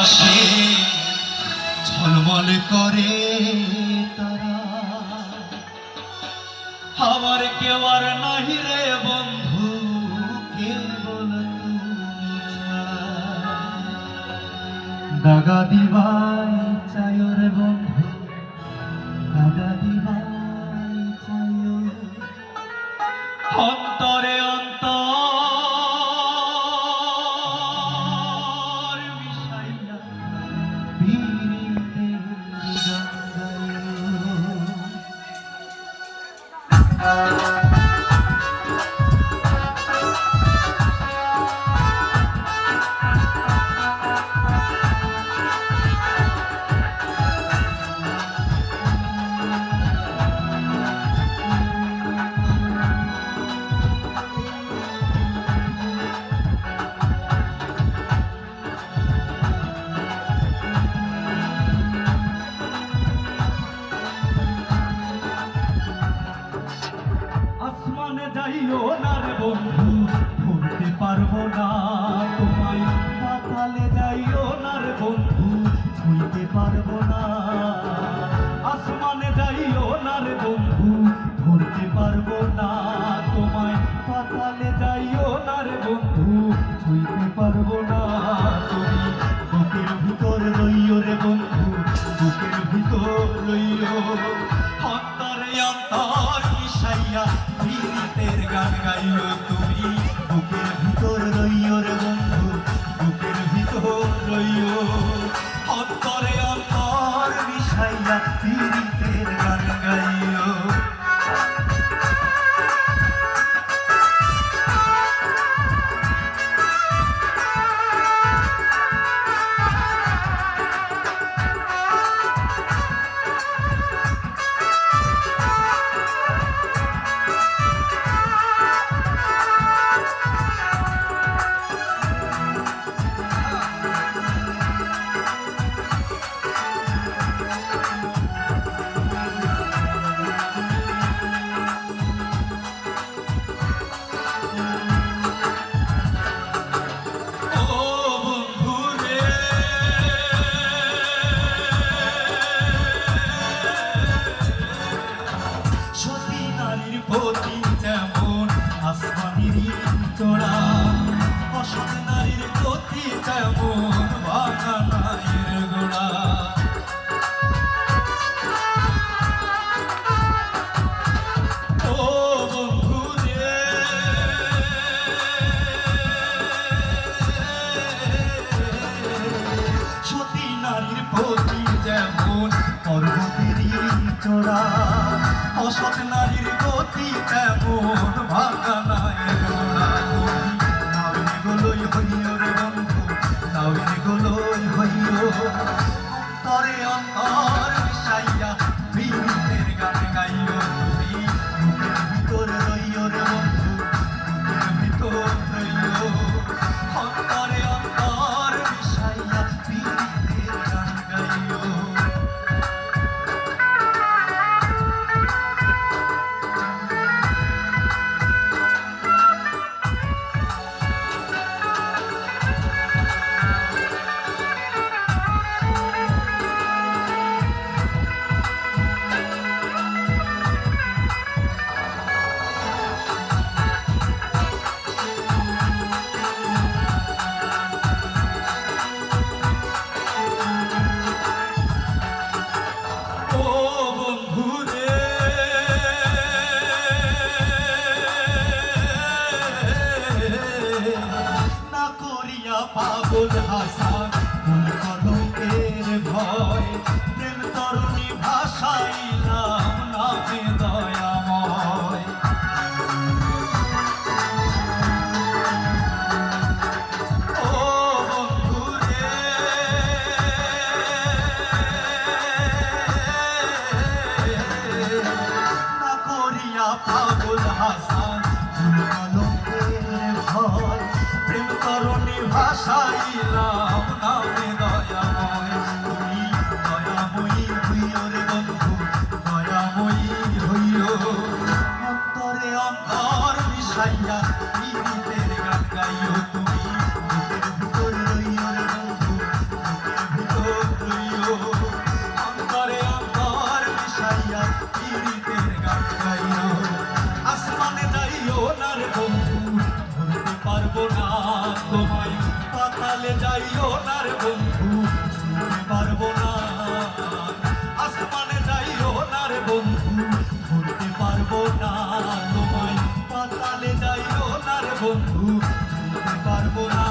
আসে ঝলমল করে তারা, আমার কেউ আর নাহি রে বন্ধু, কেবল তুমি ছাড়া। দাগা দিবাই চাই রে বন্ধু, দাগা দিবাই চাই অন্তরে অন্তর মিশাইয়া পীড়িতে আসমানে যাইও না রে বন্ধু, ধরতে পারবো না তোমায়। পাতালে যাইও না রে বন্ধু, ছুঁইতে পারবো না। আসমানে যাইও না রে বন্ধু, ধরতে পারবো না তোমায়। পাতালে যাইও না রে বন্ধু, ছুঁইতে পারবো না। তুমি বুকের ভিতর রইও রে বন্ধু, বুকের ভিতর রইও। অন্তরে অন্তর মিশাইয়া পীড়িতের গান গাইও তুমি। বুকের ভিতর রইও রে বন্ধু, বুকের ভিতর রইও। অন্তরে অন্তর মিশাইয়া পীড়িতের গান গাইও। পতি যেমন আসমানির চড়া, অসৎ নারীর গতি যেমন ভাঙা নাইয়ের গোড়া। ও বন্ধু রে, সতী নারীর পতি যেমন পর্বতেরই চড়া, অসৎ নারীর গতি তেমন ভাঙা নাইয়ের গোড়া। নাওয়ে গোলই হইও রে বন্ধু, নাওয়ে গোলই হইও। অন্তরে অন্তর মিশাইয়া পীড়িতের গান গাইও তুমি। বুকের ভিতর রইও রে বন্ধু, বুকের ভিতর রইও। অন্তরে অন্তর মিশাইয়া পীড়িতের গান গাইও। পাগল হাসান কোন কলঙ্কের ভয়, প্রেম তরুণী ভাসাইলাম নামে দয়াময়। ও বন্ধু রে, না করিয়া পাগল হাসান কোন কলঙ্কের ভয়, প্রেম তরুণী ভাসাইলাম নামে দয়াময়। তুমি দয়াময়ী হইও রে বন্ধু, দয়াময়ী হইও। অন্তরে অন্তর মিশাইয়া পীড়িতের গান গাইও তুমি। বুকের ভিতর রইও রে বন্ধু, পারবো না তোমায়, পাতালে যাইও না রে বন্ধু ছুঁতে পারবো না, আসমানে যাইও না রে বন্ধু ধরতে পারবো না তোমায়, পাতালে যাইও না রে বন্ধু ছুঁতে পারবো না।